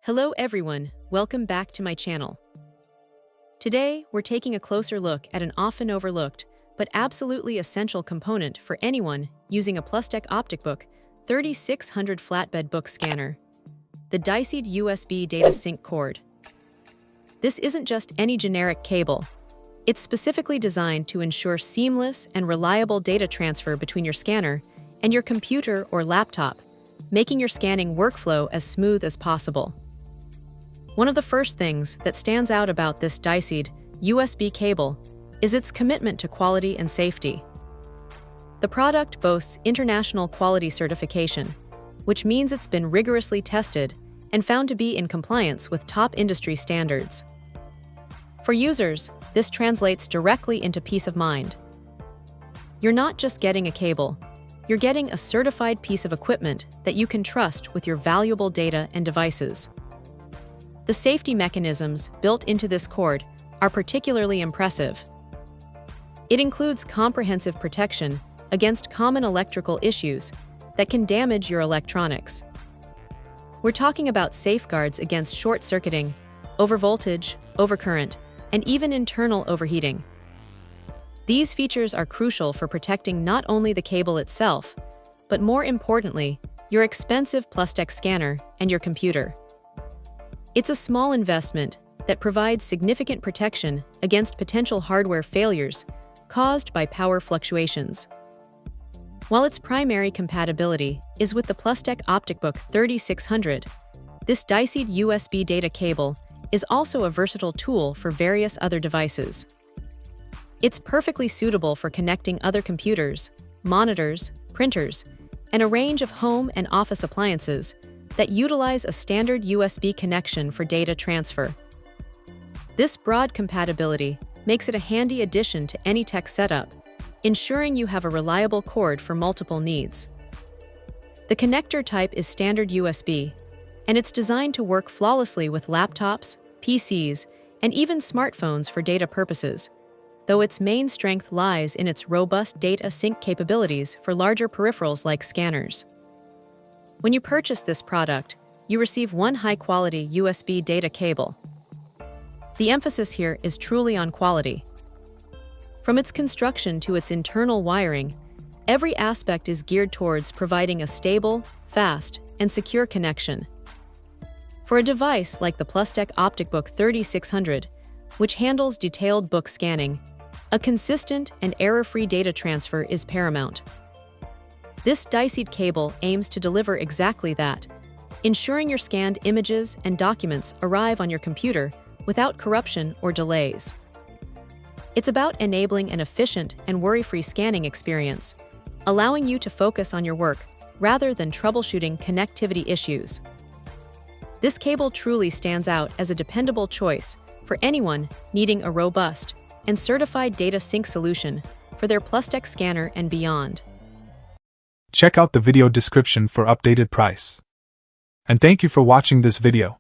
Hello everyone, welcome back to my channel. Today, we're taking a closer look at an often overlooked, but absolutely essential component for anyone using a Plustek OpticBook 3600 flatbed book scanner, the Dysead USB data sync cord. This isn't just any generic cable. It's specifically designed to ensure seamless and reliable data transfer between your scanner and your computer or laptop, making your scanning workflow as smooth as possible. One of the first things that stands out about this Dysead USB cable is its commitment to quality and safety. The product boasts international quality certification, which means it's been rigorously tested and found to be in compliance with top industry standards. For users, this translates directly into peace of mind. You're not just getting a cable, you're getting a certified piece of equipment that you can trust with your valuable data and devices. The safety mechanisms built into this cord are particularly impressive. It includes comprehensive protection against common electrical issues that can damage your electronics. We're talking about safeguards against short-circuiting, overvoltage, overcurrent, and even internal overheating. These features are crucial for protecting not only the cable itself, but more importantly, your expensive Plustek scanner and your computer. It's a small investment that provides significant protection against potential hardware failures caused by power fluctuations. While its primary compatibility is with the Plustek OpticBook 3600, this Dysead USB data cable is also a versatile tool for various other devices. It's perfectly suitable for connecting other computers, monitors, printers, and a range of home and office appliances that utilize a standard USB connection for data transfer. This broad compatibility makes it a handy addition to any tech setup, ensuring you have a reliable cord for multiple needs. The connector type is standard USB, and it's designed to work flawlessly with laptops, PCs, and even smartphones for data purposes, though its main strength lies in its robust data sync capabilities for larger peripherals like scanners. When you purchase this product, you receive one high-quality USB data cable. The emphasis here is truly on quality. From its construction to its internal wiring, every aspect is geared towards providing a stable, fast, and secure connection. For a device like the Plustek OpticBook 3600, which handles detailed book scanning, a consistent and error-free data transfer is paramount. This Dysead cable aims to deliver exactly that, ensuring your scanned images and documents arrive on your computer without corruption or delays. It's about enabling an efficient and worry-free scanning experience, allowing you to focus on your work rather than troubleshooting connectivity issues. This cable truly stands out as a dependable choice for anyone needing a robust and certified data sync solution for their Plustek scanner and beyond. Check out the video description for updated price. And thank you for watching this video.